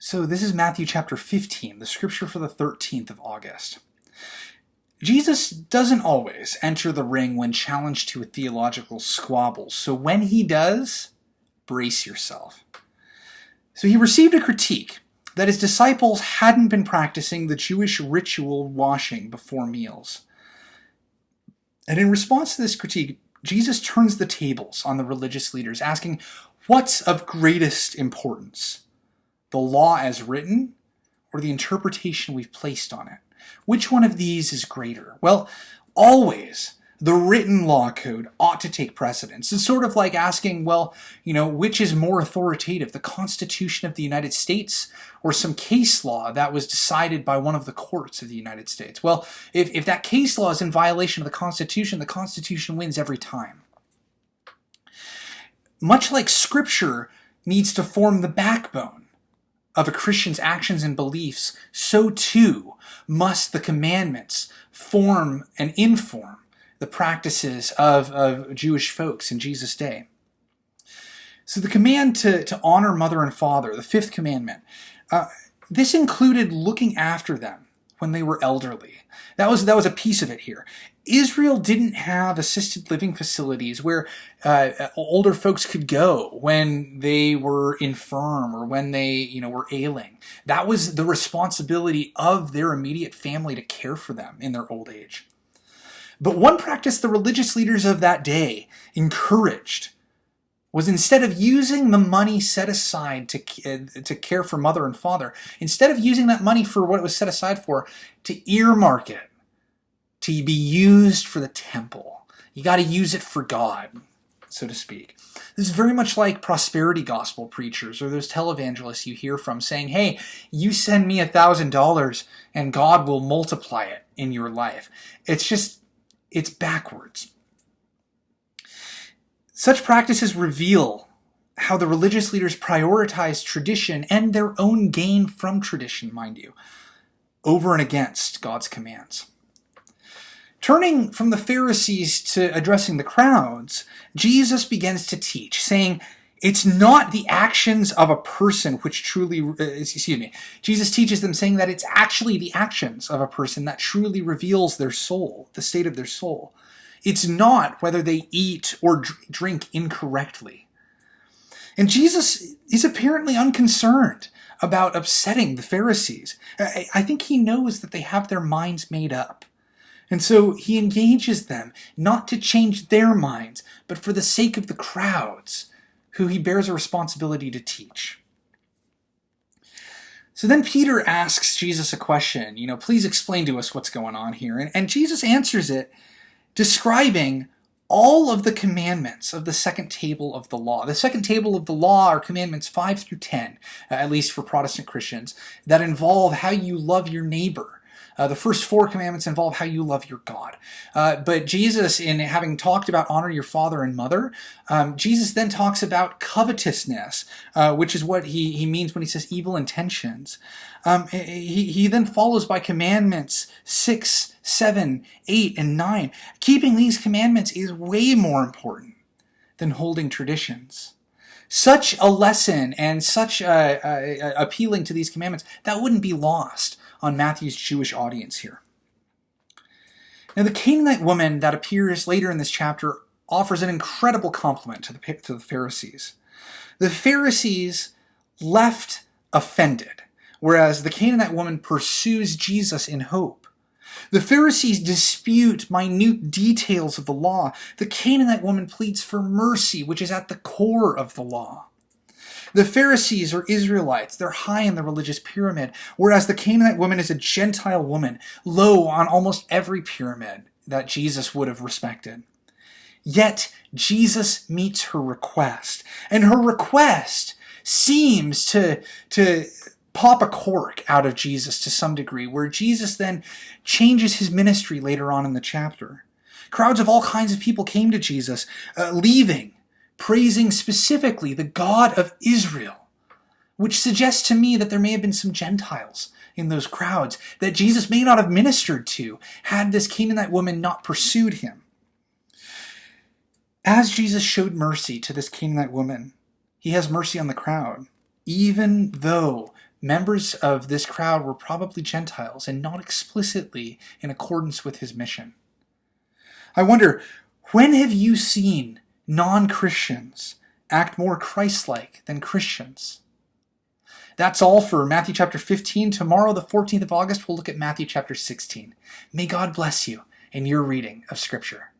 So this is Matthew chapter 15, the scripture for the 13th of August. Jesus doesn't always enter the ring when challenged to a theological squabble, so when he does, brace yourself. So he received a critique that his disciples hadn't been practicing the Jewish ritual washing before meals. And in response to this critique, Jesus turns the tables on the religious leaders, asking, what's of greatest importance? The law as written, or the interpretation we've placed on it? Which one of these is greater? Well, always the written law code ought to take precedence. It's sort of like asking, which is more authoritative, the Constitution of the United States or some case law that was decided by one of the courts of the United States? Well, if that case law is in violation of the Constitution wins every time. Much like Scripture needs to form the backbone of a Christian's actions and beliefs, so too must the commandments form and inform the practices of Jewish folks in Jesus' day. So the command to honor mother and father, the fifth commandment, this included looking after them when they were elderly. That was a piece of it here. Israel didn't have assisted living facilities where older folks could go when they were infirm or when they were ailing. That was the responsibility of their immediate family to care for them in their old age. But one practice the religious leaders of that day encouraged was, instead of using the money set aside to care for mother and father, instead of using that money for what it was set aside for, to earmark it to be used for the temple. You got to use it for God, so to speak. This is very much like prosperity gospel preachers or those televangelists you hear from saying, hey, you send me $1,000 and God will multiply it in your life. It's backwards. Such practices reveal how the religious leaders prioritize tradition and their own gain from tradition, mind you, over and against God's commands. Turning from the Pharisees to addressing the crowds, Jesus begins to teach, saying, it's not the actions of a person which truly, Jesus teaches them saying that it's actually the actions of a person that truly reveals their soul, the state of their soul. It's not whether they eat or drink incorrectly. And Jesus is apparently unconcerned about upsetting the Pharisees. I think he knows that they have their minds made up. And so he engages them not to change their minds, but for the sake of the crowds who he bears a responsibility to teach. So then Peter asks Jesus a question, please explain to us what's going on here. And Jesus answers it, describing all of the commandments of the second table of the law. The second table of the law are commandments 5 through 10, at least for Protestant Christians, that involve how you love your neighbor. The first 4 commandments involve how you love your God. But Jesus, in having talked about honor your father and mother, Jesus then talks about covetousness, which is what he means when he says evil intentions. He then follows by commandments 6, 7, 8, and 9. Keeping these commandments is way more important than holding traditions. Such a lesson and such appealing to these commandments, that wouldn't be lost on Matthew's Jewish audience here. Now, the Canaanite woman that appears later in this chapter offers an incredible compliment to the Pharisees. The Pharisees left offended, whereas the Canaanite woman pursues Jesus in hope. The Pharisees dispute minute details of the law. The Canaanite woman pleads for mercy, which is at the core of the law. The Pharisees are Israelites. They're high in the religious pyramid, whereas the Canaanite woman is a Gentile woman, low on almost every pyramid that Jesus would have respected. Yet, Jesus meets her request, and her request seems to pop a cork out of Jesus to some degree, where Jesus then changes his ministry later on in the chapter. Crowds of all kinds of people came to Jesus, leaving, praising specifically the God of Israel, which suggests to me that there may have been some Gentiles in those crowds that Jesus may not have ministered to had this Canaanite woman not pursued him. As Jesus showed mercy to this Canaanite woman, he has mercy on the crowd, even though members of this crowd were probably Gentiles and not explicitly in accordance with his mission. I wonder, when have you seen non-Christians act more Christ-like than Christians? That's all for Matthew chapter 15. Tomorrow, the 14th of August, we'll look at Matthew chapter 16. May God bless you in your reading of Scripture.